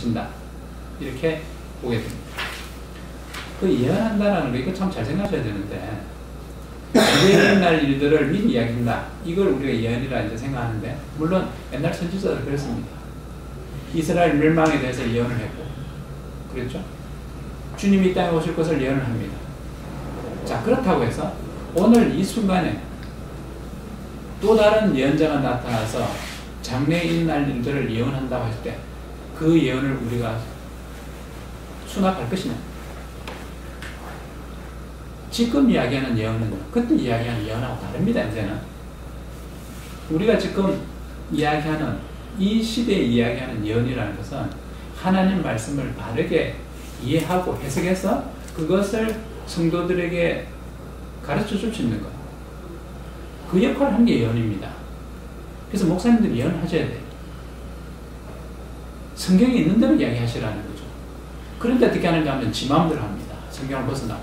그친다. 이렇게 보게 됩니다. 그 예언한다라는 거, 이거 참 잘 생각하셔야 되는데, 미래에 일어날 일들을 미리 이야기한다. 이걸 우리가 예언이라 이제 생각하는데, 물론 옛날 선지자들 그랬습니다. 이스라엘 멸망에 대해서 예언을 했고, 그랬죠? 주님이 이 땅에 오실 것을 예언을 합니다. 자, 그렇다고 해서 오늘 이 순간에 또 다른 예언자가 나타나서 장래에 일어날 일들을 예언한다고 했을 때 그 예언을 우리가 수납할 것이냐? 지금 이야기하는 예언은 그때 이야기하는 예언하고 다릅니다. 이제는 우리가 지금 이야기하는 이 시대에 이야기하는 예언이라는 것은 하나님 말씀을 바르게 이해하고 해석해서 그것을 성도들에게 가르쳐 줄 수 있는 것. 그 역할을 한 게 예언입니다. 그래서 목사님들이 예언하셔야 돼요. 성경에 있는 대로 이야기하시라는 거죠. 그런데 어떻게 하는가 하면 지 마음대로 합니다. 성경을 벗어나.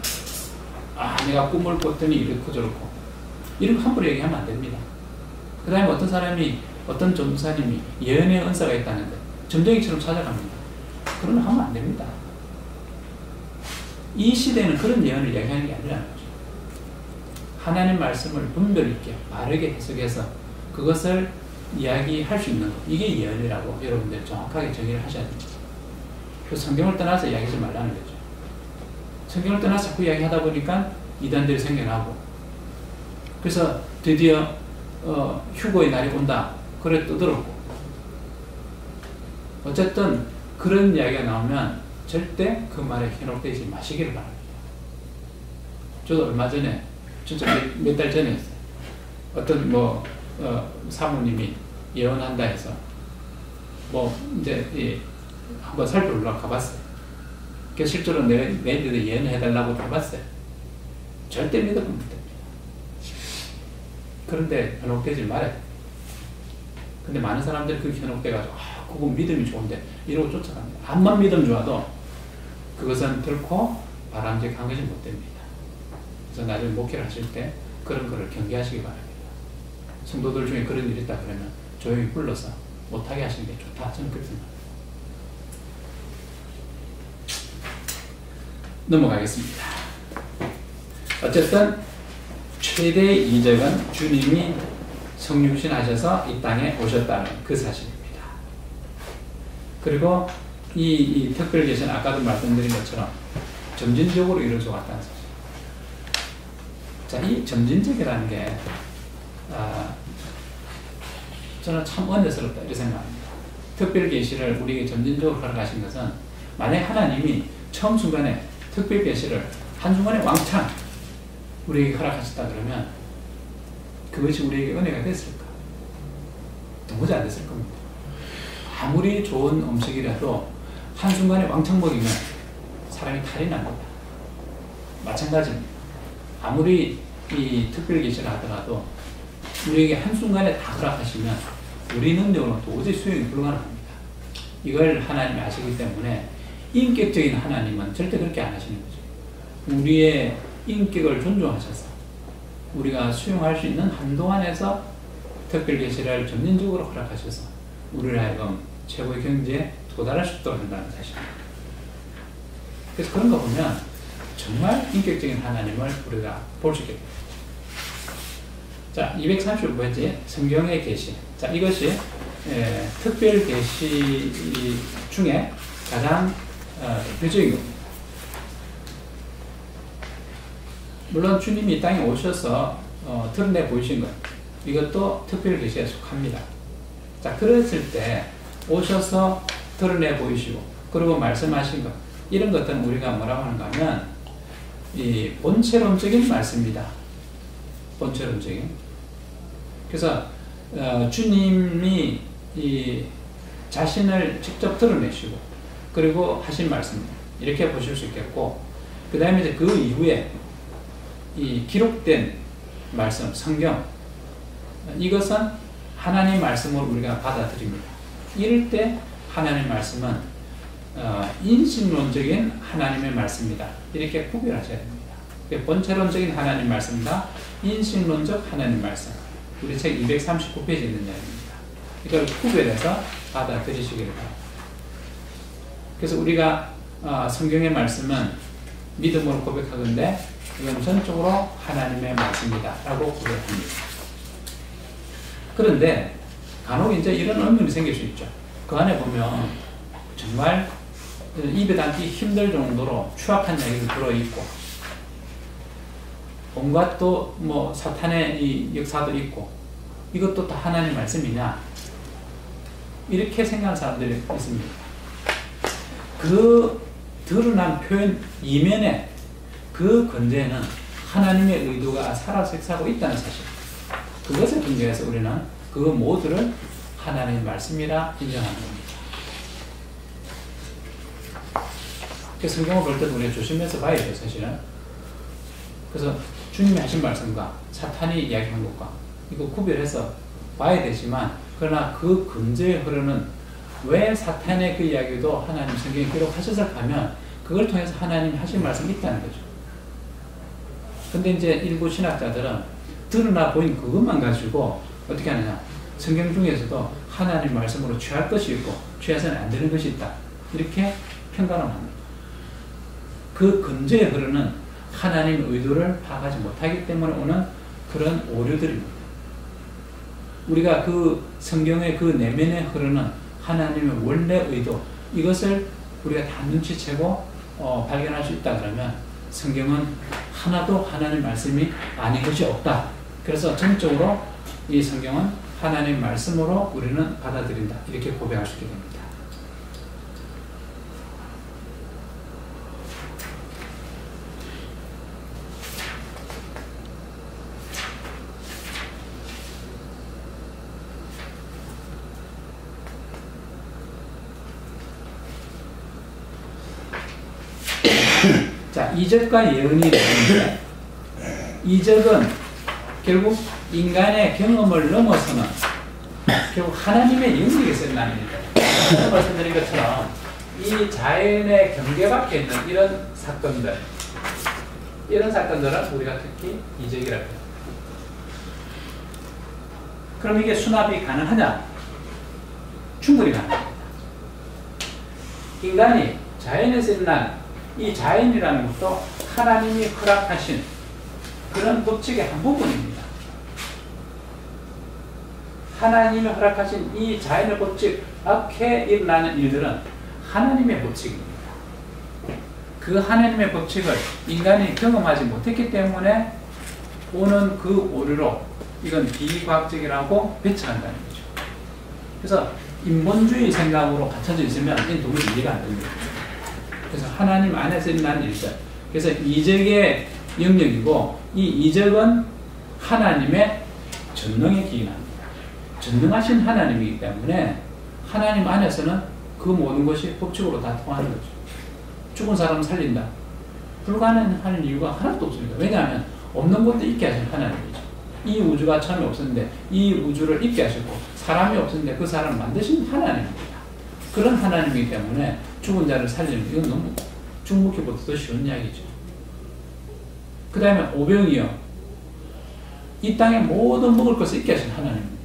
아, 내가 꿈을 꿨더니 이렇고 저렇고. 이런 거 함부로 얘기하면 안 됩니다. 그 다음에 어떤 사람이, 어떤 전사님이 예언의 은사가 있다는데 점쟁이처럼 찾아갑니다. 그런 거 하면 안 됩니다. 이 시대는 그런 예언을 이야기하는 게 아니라는 거죠. 하나님 말씀을 분별 있게 바르게 해석해서 그것을 이야기할 수 있는 것. 이게 예언이라고 여러분들 정확하게 정의를 하셔야 됩니다. 그래서 성경을 떠나서 이야기하지 말라는 거죠. 성경을 떠나서 자꾸 이야기하다 보니까 이단들이 생겨나고, 그래서 드디어 휴거의 날이 온다. 그래 떠들었고, 어쨌든 그런 이야기가 나오면 절대 그 말에 현혹되지 마시기를 바랍니다. 저도 얼마 전에, 진짜 몇 달 전에 했어요. 어떤 사모님이 예언한다 해서 이제 한번 살펴보려고 가봤어요. 그래서 실제로 내일도 예언해달라고 가봤어요. 절대 믿으면 안 됩니다. 그런데 현혹되지 말아요. 근데 많은 사람들이 그 현혹돼가지고 그건 믿음이 좋은데 이러고 쫓아갑니다. 암만 믿음 좋아도 그것은 결코 바람직한 것이 못 됩니다. 그래서 나중에 목회를 하실 때 그런 거를 경계하시기 바랍니다. 성도들 중에 그런 일이 있다 그러면 조용히 불러서 못하게 하시는 게 좋다. 저는 그렇게 생각합니다. 넘어가겠습니다. 어쨌든 최대의 이적은 주님이 성육신하셔서 이 땅에 오셨다는 그 사실입니다. 그리고 이 특별계시는 아까도 말씀드린 것처럼 점진적으로 이루어져 왔다는 사실. 자, 이 점진적이라는 게 저는 참 은혜스럽다 이렇게 생각합니다. 특별계시를 우리에게 점진적으로 허락하신 것은 만약 하나님이 처음 순간에 특별계시를 한순간에 왕창 우리에게 허락하셨다 그러면 그것이 우리에게 은혜가 됐을까? 도무지 안 됐을 겁니다. 아무리 좋은 음식이라도 한순간에 왕창 먹이면 사람이 탈이 납니다. 마찬가지입니다. 아무리 이 특별계시를 하더라도 우리에게 한순간에 다 허락하시면 우리 능력으로는 도저히 수용이 불가능합니다. 이걸 하나님이 아시기 때문에 인격적인 하나님은 절대 그렇게 안 하시는 거죠. 우리의 인격을 존중하셔서 우리가 수용할 수 있는 한도 안에서 특별계시를 점진적으로 허락하셔서 우리를 하여금 최고의 경지에 도달할 수 있도록 한다는 사실입니다. 그래서 그런 거 보면 정말 인격적인 하나님을 우리가 볼 수 있게 됩니다. 자, 235번째 성경의 계시. 자, 이것이 특별 계시 중에 가장 대표적인 겁니다. 물론 주님이 이 땅에 오셔서 드러내 보이신 것, 이것도 특별 계시에 속합니다. 자, 그랬을 때 오셔서 드러내 보이시고 그리고 말씀하신 것, 이런 것들은 우리가 뭐라고 하는가 하면 이 본체론적인 말씀입니다. 본체론적인. 그래서 주님이 이 자신을 직접 드러내시고 그리고 하신 말씀입니다. 이렇게 보실 수 있겠고, 그 다음에 이제 그 이후에 이 기록된 말씀, 성경, 이것은 하나님 말씀을 우리가 받아들입니다. 이럴 때 하나님 말씀은 인신론적인 하나님의 말씀이다. 이렇게 구별하셔야 됩니다. 본체론적인 하나님 말씀과 인신론적 하나님 말씀. 우리 책 239페이지에 있는 내용입니다. 이걸 구별해서 받아들이시기를 바랍니다. 그래서 우리가 성경의 말씀은 믿음으로 고백하건대 이건 전적으로 하나님의 말씀이다 라고 고백합니다. 그런데 간혹 이제 이런 의문이 생길 수 있죠. 그 안에 보면 정말 입에 담기 힘들 정도로 추악한 이야기도 들어있고 온갖 또 뭐 사탄의 이 역사도 있고 이것도 다 하나님 말씀이냐 이렇게 생각하는 사람들이 있습니다. 그 드러난 표현 이면에 그 근저에는 하나님의 의도가 살아서 있다는 사실, 그것을 근거해서 우리는 그 모두를 하나님의 말씀이라 인정하는 겁니다. 성경을 볼 때도 우리가 조심해서 봐야 돼요, 사실은. 그래서 주님이 하신 말씀과 사탄이 이야기한 것과 이거 구별해서 봐야 되지만, 그러나 그 근저에 흐르는 왜 사탄의 그 이야기도 하나님 성경에 기록하셨을까 하면 그걸 통해서 하나님이 하신 말씀이 있다는 거죠. 근데 이제 일부 신학자들은 드러나 보인 그것만 가지고 어떻게 하느냐, 성경 중에서도 하나님 말씀으로 취할 것이 있고 취해서는 안 되는 것이 있다, 이렇게 평가를 합니다. 그 근저에 흐르는 하나님의 의도를 파악하지 못하기 때문에 오는 그런 오류들입니다. 우리가 그 성경의 그 내면에 흐르는 하나님의 원래 의도, 이것을 우리가 다 눈치채고 발견할 수 있다 그러면 성경은 하나도 하나님 말씀이 아닌 것이 없다. 그래서 전적으로 이 성경은 하나님 말씀으로 우리는 받아들인다, 이렇게 고백할 수 있게 됩니다. 자, 이적과 예언이 되는데, 이적은 결국 인간의 경험을 넘어서는 결국 하나님의 영역에 쓰는 일입니다. 말씀드린 것처럼 이 자연의 경계 밖에 있는 이런 사건들은 우리가 특히 이적이라고 합니다. 그럼 이게 수납이 가능하냐? 충분히 가능합니다. 인간이 자연에서 일어난 이 자연이라는 것도 하나님이 허락하신 그런 법칙의 한 부분입니다. 하나님이 허락하신 이 자연의 법칙 앞에 일어나는 일들은 하나님의 법칙입니다. 그 하나님의 법칙을 인간이 경험하지 못했기 때문에 오는 그 오류로 이건 비과학적이라고 배척한다는 거죠. 그래서 인본주의 생각으로 갖춰져 있으면 이 도무지 이해가 안 됩니다. 그래서 하나님 안에서 일어난 일들, 그래서 이적의 영역이고, 이 이적은 하나님의 전능에 기인합니다. 전능하신 하나님이기 때문에 하나님 안에서는 그 모든 것이 법칙으로 다 통하는 거죠. 죽은 사람 살린다, 불가능한 이유가 하나도 없습니다. 왜냐하면 없는 것도 있게 하신 하나님이죠. 이 우주가 처음에 없었는데 이 우주를 있게 하시고, 사람이 없었는데 그 사람을 만드신 하나님입니다. 그런 하나님이기 때문에 죽은 자를 살리는, 이건 너무 죽묵기보다 더 쉬운 이야기죠. 그 다음에 오병이어, 이 땅에 모든 먹을 것을 있게 하신 하나님입니다.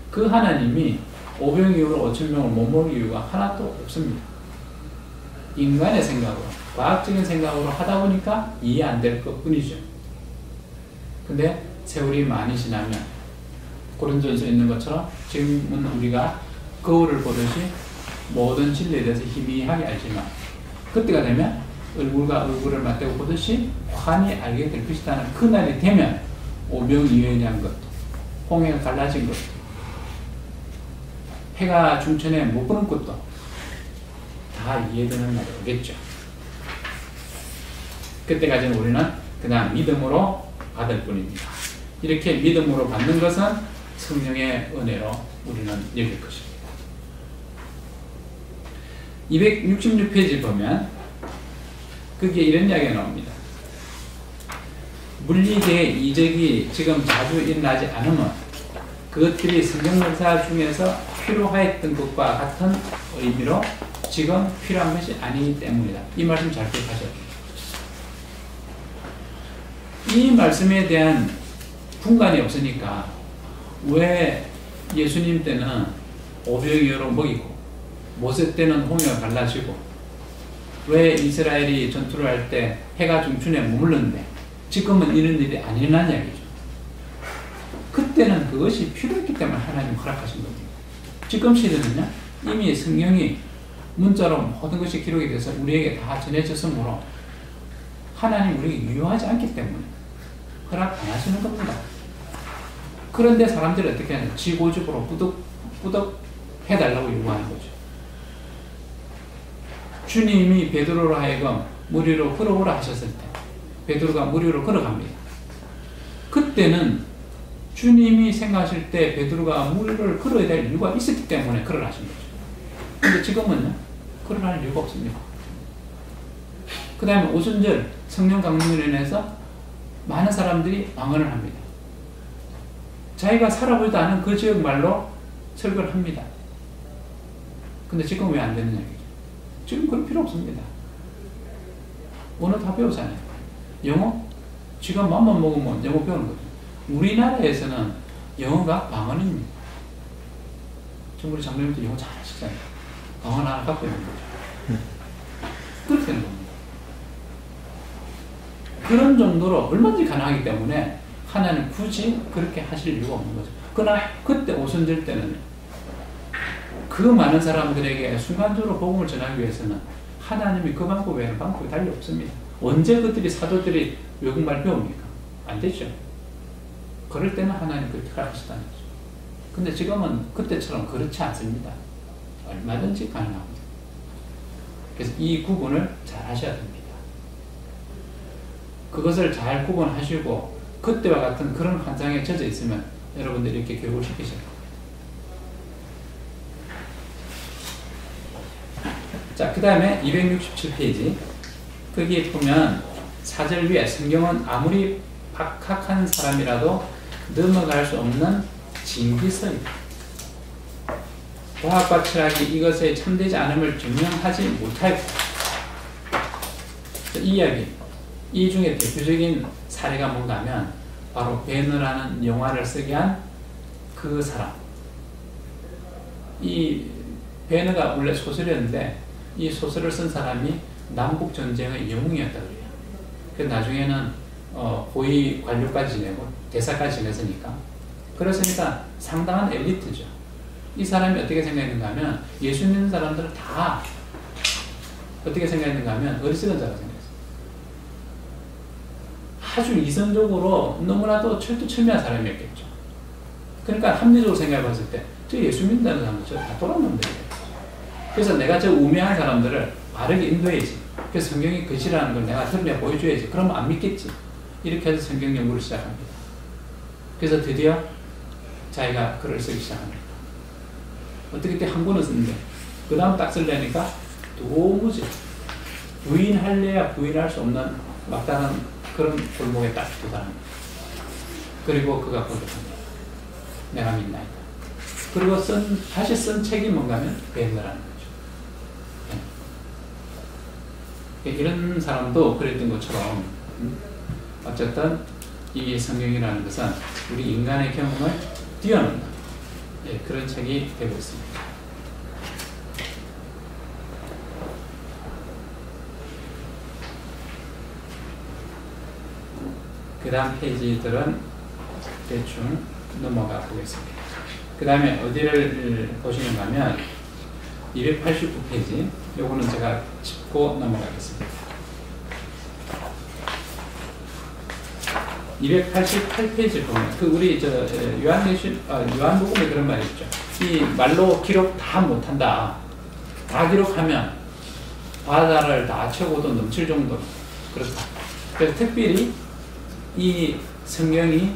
그 하나님이 오병이어로 5,000명을 못 먹을 이유가 하나도 없습니다. 인간의 생각으로, 과학적인 생각으로 하다 보니까 이해 안 될 것 뿐이죠. 근데 세월이 많이 지나면 고린도전서에 있는 것처럼 지금은 우리가 거울을 보듯이 모든 진리에 대해서 희미하게 알지만, 그때가 되면 얼굴과 얼굴을 맞대고 보듯이 환히 알게 될 것이라는 그날이 되면 오병이어에 대한 것도, 홍해가 갈라진 것도, 해가 중천에 못 보는 것도 다 이해되는 날이 오겠죠. 그때까지는 우리는 그냥 믿음으로 받을 뿐입니다. 이렇게 믿음으로 받는 것은 성령의 은혜로 우리는 여길 것입니다. 266페이지 보면 거기에 이런 이야기가 나옵니다. 물리계의 이적이 지금 자주 일어나지 않으면 그것들이 성경 역사 중에서 필요하였던 것과 같은 의미로 지금 필요한 것이 아니기 때문이다. 이 말씀 잘 기억하셔야 됩니다. 이 말씀에 대한 분간이 없으니까 왜 예수님 때는 오병이어로 먹이고 모세 때는 홍해가 갈라지고 왜 이스라엘이 전투를 할 때 해가 중춘에 머물렀는데 지금은 이런 일이 안 일어난 이야기죠. 그때는 그것이 필요했기 때문에 하나님 허락하신 겁니다. 지금 시대는요, 이미 성경이 문자로 모든 것이 기록이 돼서 우리에게 다 전해졌으므로 하나님 우리에게 유효하지 않기 때문에 허락 안 하시는 겁니다. 그런데 사람들이 어떻게 하냐, 지고집으로 뿌덕 해달라고 요구하는 거죠. 주님이 베드로로 하여금 물 위로 걸어오라 하셨을 때 베드로가 물 위로 걸어갑니다. 그때는 주님이 생각하실 때 베드로가 물을 걸어야 될 이유가 있었기 때문에 걸어라 하신 거죠. 근데 지금은요, 걸어라 할 이유가 없습니다. 그 다음에 오순절 성령 강림으로 인해서 많은 사람들이 방언을 합니다. 자기가 살아보지도 않은 그 지역 말로 설교를 합니다. 근데 지금 왜 안 되는 얘기죠? 지금 그럴 필요 없습니다. 오늘 다 배우잖아요. 영어? 지금 맘만 먹으면 영어 배우는 거죠. 우리나라에서는 영어가 방언입니다. 지금 우리 장로님도 영어 잘하시잖아요. 방언 하나 갖고 있는 거죠. 그렇게 되는 겁니다. 그런 정도로 얼마든지 가능하기 때문에 하나님 굳이 그렇게 하실 이유가 없는 거죠. 그러나 그때 오순절 때는 그 많은 사람들에게 순간적으로 복음을 전하기 위해서는 하나님이 그 방법 외에는 방법이 달리 없습니다. 언제 그들이 사도들이 외국말 배웁니까? 안 되죠. 그럴 때는 하나님 그렇게 하시다는 거죠. 근데 지금은 그때처럼 그렇지 않습니다. 얼마든지 가능합니다. 그래서 이 구분을 잘 하셔야 됩니다. 그것을 잘 구분하시고 그때와 같은 그런 환상에 젖어 있으면 여러분들이 이렇게 교육을 시키셔야 됩니다. 자, 그 다음에 267페이지. 거기에 보면 4절 위에 성경은 아무리 박학한 사람이라도 넘어갈 수 없는 징기서이다. 과학과 철학이 이것에 참되지 않음을 증명하지 못하였다. 이 이야기, 이 중에 대표적인 사례가 뭔가 하면 바로 베너라는 영화를 쓰게 한 그 사람. 이 베너가 원래 소설이었는데 이 소설을 쓴 사람이 남북전쟁의 영웅이었다고 그래요. 그래서 나중에는 고위 관료까지 지내고 대사까지 지냈으니까. 그랬으니까 상당한 엘리트죠. 이 사람이 어떻게 생각했는가 하면 예수 믿는 사람들은 다 어떻게 생각했는가 하면 어리석은 자가 생각했어요. 아주 이성적으로 너무나도 철두철미한 사람이었겠죠. 그러니까 합리적으로 생각해 봤을 때 저 예수 믿는다는 사람들 저 다 돌아오는데 그래서 내가 저 우매한 사람들을 바르게 인도해야지. 그래서 성경이 거짓이라는 걸 내가 드러내 보여줘야지. 그러면 안 믿겠지. 이렇게 해서 성경 연구를 시작합니다. 그래서 드디어 자기가 글을 쓰기 시작합니다. 어떻게 때 한 권을 쓰는데 그 다음 딱 쓰려니까 도무지 부인할래야 부인할 수 없는 막다른 그런 골목에 딱 도달합니다. 그리고 그가 고백합니다. 내가 믿나이다. 그리고 다시 쓴 책이 뭔가 하면 베너라는 거죠. 이런 사람도 그랬던 것처럼 어쨌든 이 성경이라는 것은 우리 인간의 경험을 뛰어넘는 그런 책이 되고 있습니다. 그 다음 페이지들은 대충 넘어가 보겠습니다. 그 다음에 어디를 보시는가 하면 289페이지 요거는 제가 짚고 넘어가겠습니다. 288페이지를 보면 우리 요한복음에 그런 말이 있죠. 이 말로 기록 다 못한다. 다 기록하면 바다를 다 채워도 넘칠 정도로 그렇다. 그래서 특별히 이 성경이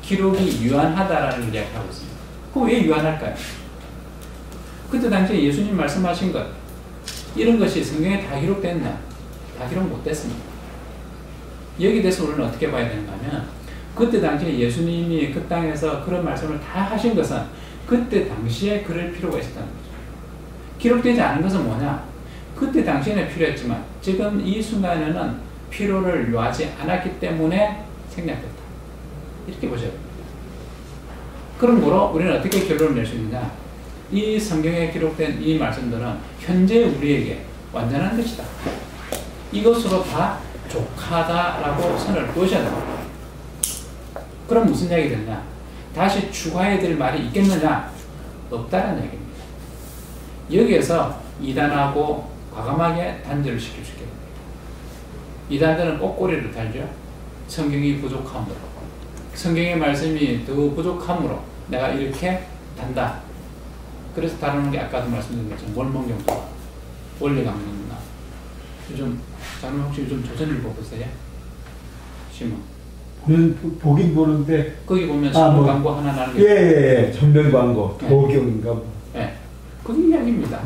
기록이 유한하다라는 이야기하고 있습니다. 그거 왜 유한할까요? 그때 당시에 예수님 말씀하신 것 이런 것이 성경에 다 기록됐나? 다 기록 못됐습니다. 여기 대해서 우리는 어떻게 봐야 되는가 하면 그때 당시에 예수님이 그 땅에서 그런 말씀을 다 하신 것은 그때 당시에 그럴 필요가 있었다는 거죠. 기록되지 않은 것은 뭐냐? 그때 당시에는 필요했지만 지금 이 순간에는 필요를 요하지 않았기 때문에 생략됐다. 이렇게 보셔야 됩니다. 그러므로 우리는 어떻게 결론을 낼 수 있느냐? 이 성경에 기록된 이 말씀들은 현재 우리에게 완전한 것이다. 이것으로 다 족하다라고 선을 그으셔야 됩니다. 그럼 무슨 얘기 되냐? 다시 추가해야 될 말이 있겠느냐? 없다는 얘기입니다. 여기에서 이단하고 과감하게 단절을 시켜주게 됩니다. 이단들은 꼭 꼬리를 달죠. 성경이 부족함으로. 성경의 말씀이 더 부족함으로 내가 이렇게 단다. 그래서 다루는 게 아까도 말씀드린 것처럼 몰몬경도와 원리강론이나 요즘 장님 혹시 요즘 조선일보 보세요? 신문. 보긴 보는데 거기 보면 신문 광고 하나 나는 게 예, 전면 광고 도경인가 뭐. 예, 그게 이야기입니다.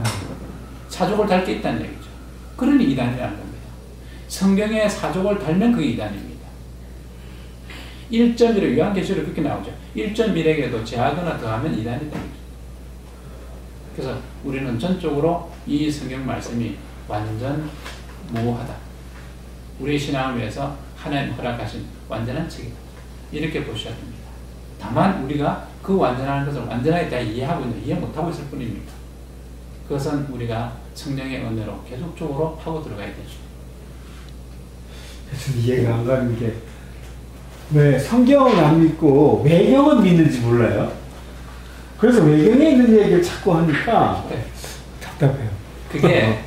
사족을 달 게 있다는 얘기죠. 그러니 이단이라는 겁니다. 성경에 사족을 달면 그게 이단입니다. 1.1에 요한계시록 그렇게 나오죠. 1.1에게도 제하거나 더하면 이단이다. 그래서 우리는 전적으로 이 성경 말씀이 완전 모호하다. 우리의 신앙을 위해서 하나님 허락하신 완전한 책이다. 이렇게 보셔야 됩니다. 다만 우리가 그 완전한 것을 완전하게 다 이해하고 있는, 이해 못하고 있을 뿐입니다. 그것은 우리가 성령의 은혜로 계속적으로 파고 들어가야 되죠. 좀 이해가 안 가는 게 왜 성경은 안 믿고 외경은 믿는지 몰라요. 그래서 외경에 있는 얘기를 자꾸 하니까 네. 답답해요. 그게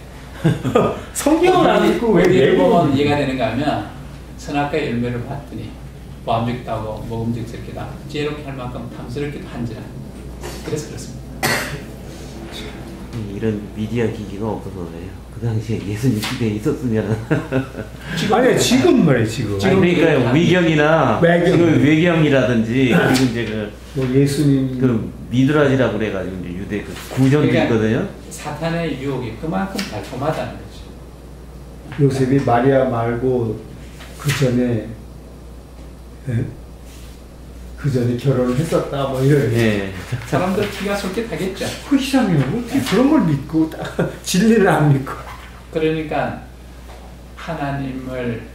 성경은 안 믿고 왜 어디를 보면 외경은 이해가 되는가 하면 선악과의 열매를 봤더니 보암직다고 먹음직스럽기다 지혜롭게 할 만큼 탐스럽기도 한지라. 그래서 그렇습니다. 이런 미디어 기기가 없어서 그래요. 그 당시에 예수님 시대에 있었으면 아니 지금 말이에요 지금. 그러니까요. 위경이나 지금 외경이라든지 그리고 이제 뭐 예수님 그 미드라지라고 그래가지고 이제 유대 그 구전도 그러니까 있거든요. 사탄의 유혹이 그만큼 달콤하다는 거죠. 요셉이 마리아 말고 그 전에 결혼을 했었다 뭐 이런. 예. 사람들 기가 솔깃하겠죠. 그 이상해요. 어떻게 그런 걸 믿고 진리를 안 믿고. 그러니까 하나님을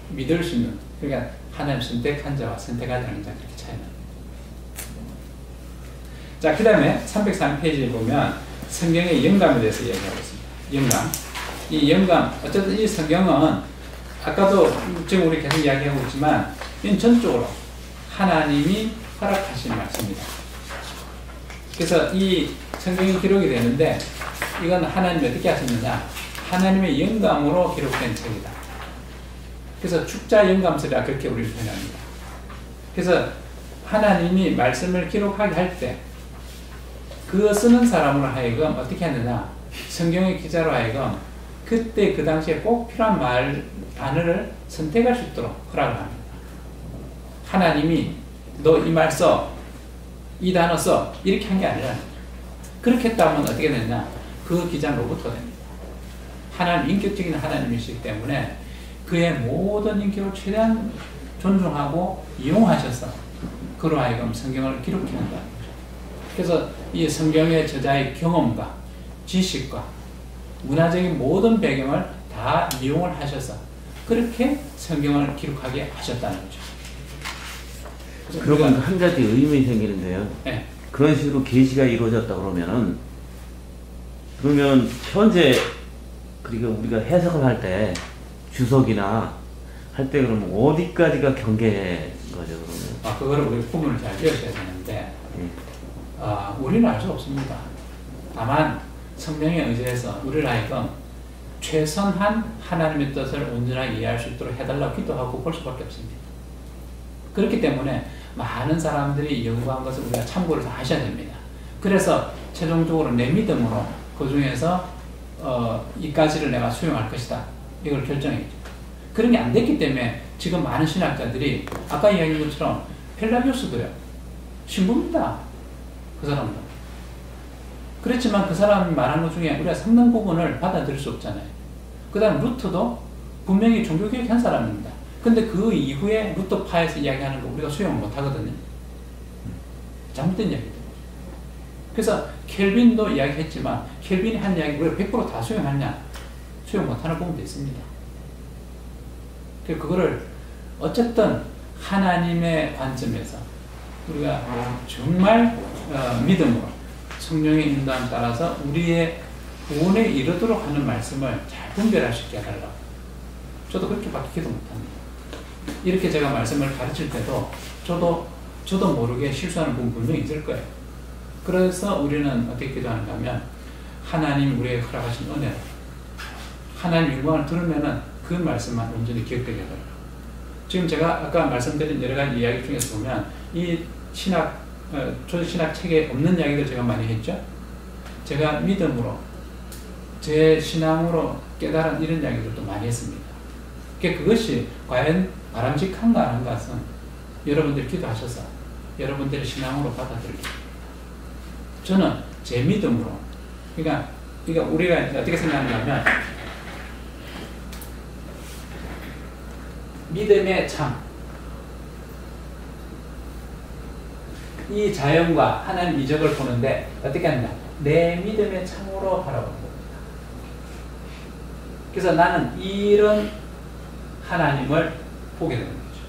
믿을 수 있는, 그러니까 하나님 선택한 자와 선택하지 않은 자 그렇게 차이는. 자, 그 다음에 303페이지에 보면 성경의 영감에 대해서 얘기하고 있습니다. 영감. 이 영감, 어쨌든 이 성경은 아까도 지금 우리 계속 이야기하고 있지만 이건 전적으로 하나님이 허락하신 말씀입니다. 그래서 이 성경이 기록이 되는데 이건 하나님이 어떻게 하셨느냐? 하나님의 영감으로 기록된 책이다. 그래서 축자 영감서라 그렇게 우리를 표현합니다. 그래서 하나님이 말씀을 기록하게 할 때 그 쓰는 사람으로 하여금 어떻게 하느냐? 성경의 기자로 하여금 그때 그 당시에 꼭 필요한 단어를 선택할 수 있도록 허락을 합니다. 하나님이 너 이 말 써, 이 단어 써 이렇게 한 게 아니라 그렇게 했다면 어떻게 되냐? 그 기자는 로봇가 됩니다. 하나님, 인격적인 하나님이시기 때문에 그의 모든 인격을 최대한 존중하고 이용하셔서 그로 하여금 성경을 기록해 한다는 거죠. 그래서 이 성경의 저자의 경험과 지식과 문화적인 모든 배경을 다 이용을 하셔서 그렇게 성경을 기록하게 하셨다는 거죠. 그러면 한 가지 의문이 생기는데요. 네. 그런 식으로 계시가 이루어졌다 그러면 현재 그리고 우리가 해석을 할 때 주석이나 할 때 그러면 어디까지가 경계인 거죠 그러면? 그거를 우리 구분을 잘 지어셔야 되는데 우리는 알 수 없습니다. 다만 성령에 의지해서 우리를 하여금 최선한 하나님의 뜻을 온전하게 이해할 수 있도록 해달라고 기도하고 볼 수밖에 없습니다. 그렇기 때문에 많은 사람들이 연구한 것을 우리가 참고를 다 하셔야 됩니다. 그래서 최종적으로 내 믿음으로 그 중에서 이까지를 내가 수용할 것이다. 이걸 결정했죠. 그런 게 안 됐기 때문에 지금 많은 신학자들이 아까 이야기한 것처럼 펠라기오스도요. 신부입니다. 그 사람도. 그렇지만 그 사람이 말한 것 중에 우리가 상당 부분을 받아들일 수 없잖아요. 그 다음 루터도 분명히 종교개혁 한 사람입니다. 근데 그 이후에 루터파에서 이야기하는 거 우리가 수용을 못 하거든요. 잘못된 이야기들. 그래서 켈빈도 이야기했지만 켈빈이 한 이야기 우리가 100% 다 수용하냐? 수용 못하는 부분도 있습니다. 그거를 어쨌든 하나님의 관점에서 우리가 정말 믿음으로 성령의 인도함 따라서 우리의 구원에 이르도록 하는 말씀을 잘 분별할 수 있게 해달라고. 저도 그렇게 밖에 기도 못합니다. 이렇게 제가 말씀을 가르칠 때도 저도 모르게 실수하는 부분 분명히 있을 거예요. 그래서 우리는 어떻게 기도하는가 하면 하나님 우리에게 허락하신 은혜로 하나님 영광을 들으면은 그 말씀만 온전히 기억되게 해달라고. 지금 제가 아까 말씀드린 여러 가지 이야기 중에서 보면 이 조직 신학 책에 없는 이야기들 제가 많이 했죠. 제가 믿음으로 제 신앙으로 깨달은 이런 이야기들도 많이 했습니다. 그것이 과연 바람직한가 하는 것은 여러분들이 기도하셔서 여러분들의 신앙으로 받아들이고, 저는 제 믿음으로, 그러니까 우리가 어떻게 생각하냐 하면 믿음의 창, 이 자연과 하나님 이적을 보는데 어떻게 하느냐, 내 믿음의 창으로 바라보는 겁니다. 그래서 나는 이런 하나님을 보게 되는 거죠.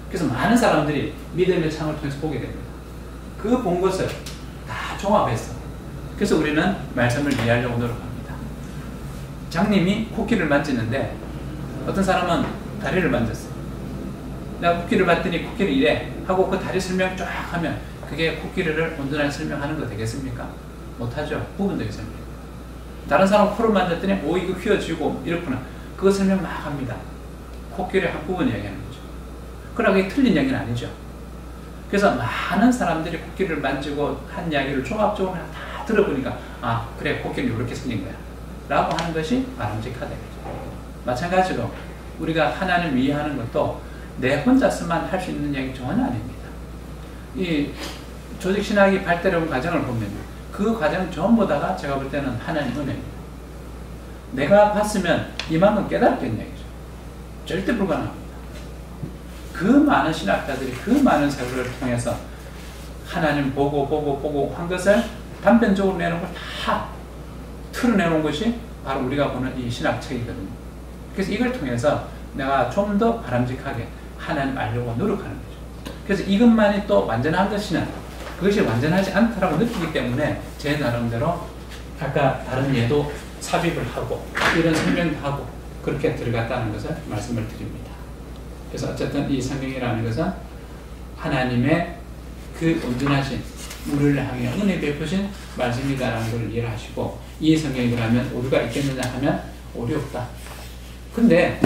그래서 많은 사람들이 믿음의 창을 통해서 보게 됩니다. 그 본 것을 다 종합해서, 그래서 우리는 말씀을 이해하려고 노력합니다. 장님이 코끼리를 만지는데 어떤 사람은 다리를 만졌어요. 내가 코끼리를 봤더니 코끼리 이래 하고 그 다리 설명 쫙 하면 그게 코끼리를 온전하게 설명하는 거 되겠습니까? 못하죠. 부분적인 설명. 다른 사람 코를 만졌더니 이거 휘어지고 이렇구나. 그거 설명 막 합니다. 코끼리의 한 부분 이야기하는 거죠. 그러나 그게 틀린 이야기는 아니죠. 그래서 많은 사람들이 코끼리를 만지고 한 이야기를 종합적으로 다 들어보니까 그래 코끼리는 이렇게 생긴 거야 라고 하는 것이 바람직하다. 마찬가지로 우리가 하나님을 이해하는 것도 내 혼자서만 할 수 있는 이야기 전혀 아닙니다. 이 조직신학이 발달해온 과정을 보면 그 과정 전부 다가 제가 볼 때는 하나님 은혜입니다. 내가 봤으면 이만큼 깨달았겠냐 이죠. 절대 불가능합니다. 그 많은 신학자들이 그 많은 세월을 통해서 하나님 보고 한 것을 단편적으로 내놓은 걸 다 틀어내놓은 것이 바로 우리가 보는 이 신학책이거든요. 그래서 이걸 통해서 내가 좀 더 바람직하게 하나님 알려고 노력하는 거죠. 그래서 이것만이 또 완전한 것이냐, 그것이 완전하지 않다라고 느끼기 때문에 제 나름대로 아까 다른 예도 삽입을 하고 이런 설명도 하고 그렇게 들어갔다는 것을 말씀을 드립니다. 그래서 어쨌든 이 성경이라는 것은 하나님의 그 온전하신 우리를 향해 은혜 베푸신 말씀이다라는 걸 이해를 하시고, 이 성경이 그러면 오류가 있겠느냐 하면 오류 없다. 근데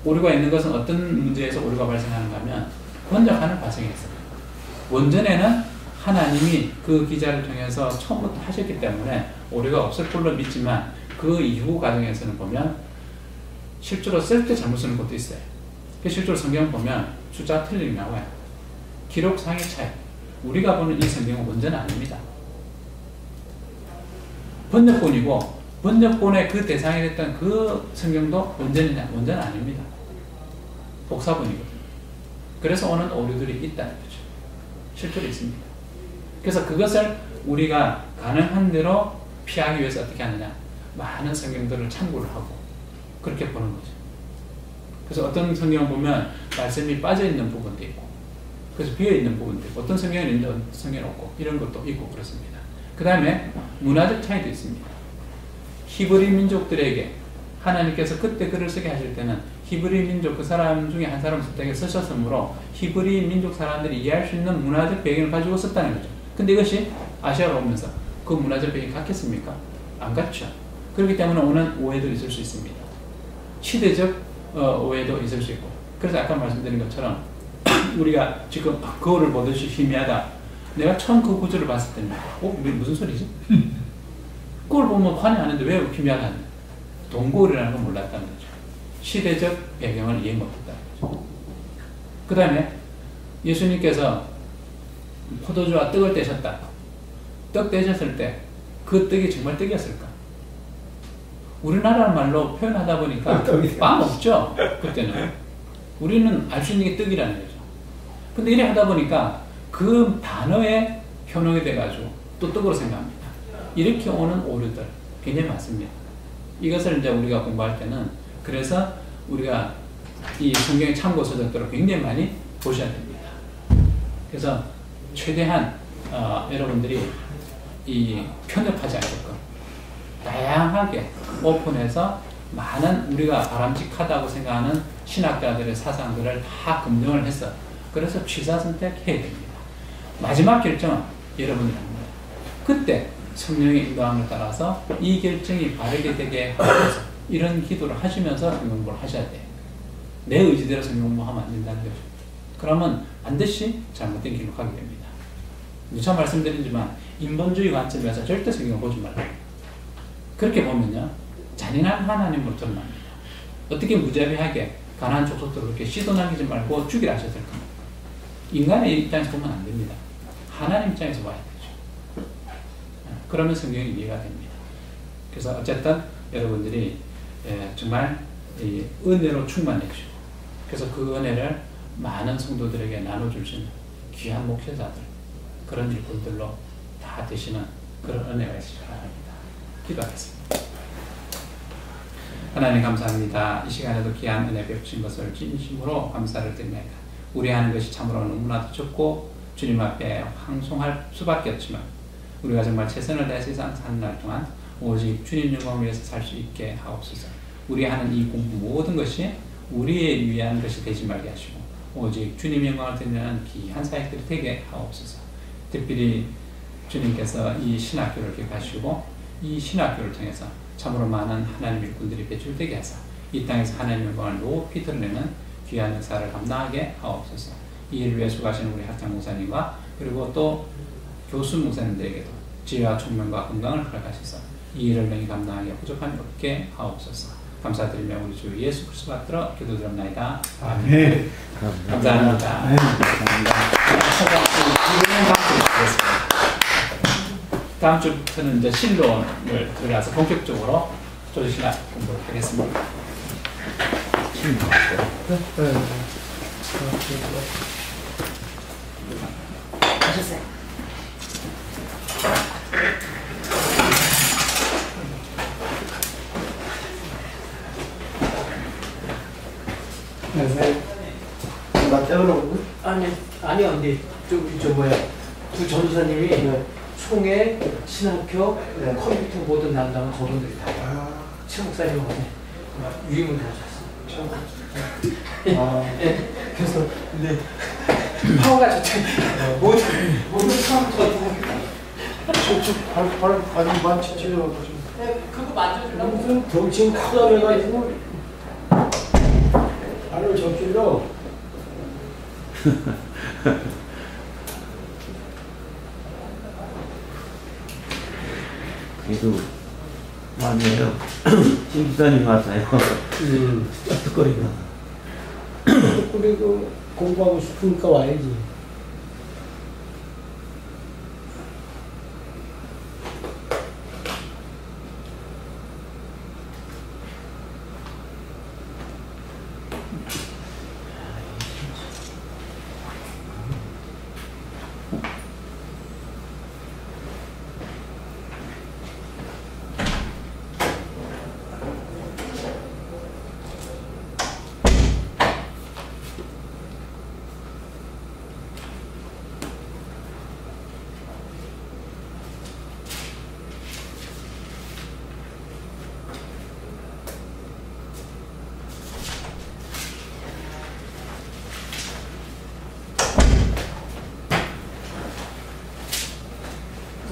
오류가 있는 것은 어떤 문제에서 오류가 발생하는가 하면 번역하는 과정에서, 원전에는 하나님이 그 기자를 통해서 처음부터 하셨기 때문에 오류가 없을 걸로 믿지만 그 이후 과정에서는 보면 실제로 쓸 때 잘못 쓰는 것도 있어요. 실제로 성경 보면 숫자가 틀리게 나와요. 기록상의 차이. 우리가 보는 이 성경은 원전은 아닙니다. 번역본이고 번역본의 그 대상이 됐던 그 성경도 원전이냐? 원전은 아닙니다. 복사본이거든요. 그래서 오는 오류들이 있다는 거죠. 실제로 있습니다. 그래서 그것을 우리가 가능한 대로 피하기 위해서 어떻게 하느냐? 많은 성경들을 참고를 하고 그렇게 보는 거죠. 그래서 어떤 성경을 보면 말씀이 빠져있는 부분도 있고, 그래서 비어있는 부분도 있고, 어떤 성경은 있는데 어떤 성경은 없고, 이런 것도 있고 그렇습니다. 그 다음에 문화적 차이도 있습니다. 히브리 민족들에게 하나님께서 그때 글을 쓰게 하실 때는 히브리 민족 그 사람 중에 한 사람 선택해 쓰셨으므로 히브리 민족 사람들이 이해할 수 있는 문화적 배경을 가지고 썼다는 거죠. 근데 이것이 아시아로 오면서 그 문화적 배경이 같겠습니까? 안 같죠. 그렇기 때문에 오는 오해도 있을 수 있습니다. 시대적 오해도 있을 수 있고. 그래서 아까 말씀드린 것처럼 우리가 지금 거울을 보듯이 희미하다. 내가 처음 그 구절을 봤을 때는 무슨 소리지? 거울 보면 환희하는데 왜 희미하다는 거예요? 동거울이라는 걸 몰랐다는 거죠. 시대적 배경을 이해 못했다는 거죠. 그 다음에 예수님께서 포도주와 떡을 떼셨다. 떡 떼셨을 때 그 떡이 정말 떡이었을까? 우리나라 말로 표현하다 보니까 빵 없죠? 그때는. 우리는 알 수 있는 게 떡이라는 거죠. 근데 이래 하다 보니까 그 단어에 현혹이 돼가지고 또 떡으로 생각합니다. 이렇게 오는 오류들 굉장히 많습니다. 이것을 이제 우리가 공부할 때는 그래서 우리가 이 성경의 참고 서적들을 굉장히 많이 보셔야 됩니다. 그래서 최대한 여러분들이 이 편협하지 않게끔 다양하게 오픈해서 많은 우리가 바람직하다고 생각하는 신학자들의 사상들을 다 검증을 해서 그래서 취사 선택해야 됩니다. 마지막 결정은 여러분이 합니다. 그때 성령의 인도함을 따라서 이 결정이 바르게 되게 하셔서 이런 기도를 하시면서 성경 공부를 하셔야 돼요. 내 의지대로 성경 공부하면 안 된다는 거죠. 그러면 반드시 잘못된 길로 가게 됩니다. 누차 말씀드리지만 인본주의 관점에서 절대 성경을 보지 말아요. 그렇게 보면요 잔인한 하나님으로 드러납니다. 어떻게 무자비하게 가난한 족속들을 그렇게 시도 남기지 말고 죽이라 하셔야 될 겁니다. 인간의 입장에서 보면 안 됩니다. 하나님 입장에서 봐야 되죠. 그러면 성경이 이해가 됩니다. 그래서 어쨌든 여러분들이 정말 은혜로 충만해지고 그래서 그 은혜를 많은 성도들에게 나눠줄 수 있는 귀한 목회자들 그런 일꾼들로 다 되시는 그런 은혜가 있으시기 바랍니다. 기도하겠습니다. 하나님 감사합니다. 이 시간에도 귀한 은혜 베푸신 것을 진심으로 감사를 드립니다. 우리 하는 것이 참으로 너무나도 적고 주님 앞에 황송할 수밖에 없지만 우리가 정말 최선을 다해 세상 사는 날 동안 오직 주님 영광을 위해서 살 수 있게 하옵소서. 우리 하는 이 공부 모든 것이 우리의 위한 것이 되지 말게 하시고 오직 주님 영광을 드리는 귀한 사역들이 되게 하옵소서. 특별히 주님께서 이 신학교를 기억하시고 이 신학교를 통해서 참으로 많은 하나님 일꾼들이 배출되게 해서 이 땅에서 하나님 영광을 높이 드러내는 귀한 역사를 감당하게 하옵소서. 이 일을 위해 수고하시는 우리 학장 목사님과 그리고 또 교수 목사님들에게도 지혜와 총명과 건강을 허락하셔서 이 일을 능히 감당하기에 부족함이 없게 하옵소서. 감사드리며 우리 주 예수 그리스도 받들어 기도드립나이다. 아멘. 감사합니다. 네, 감사합니다. 다음 주부터는 이제 신론을 들어가서 본격적으로 조지신학 공부를 하겠습니다. 하셨어요. 나 때문에 아니요, 근데 저 뭐야 두 전도사님이 총회, 신학교, 컴퓨터 모든 담당은 저분들이 다 최 목사님한테 유임을 가져왔어요. 그래서 근데 파워가 좋대. 모든 처음부터 발 만지치려고 그거 만져주려고. 무슨 덩치 크다며가지고 발을 적질러. 그래도 아니에요. 신기사님 와서요. 뚝뚝거리고. 그리고 공부하고 싶으니까 와야지.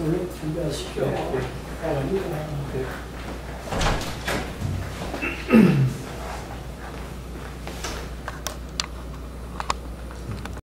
오늘 준비하십시오.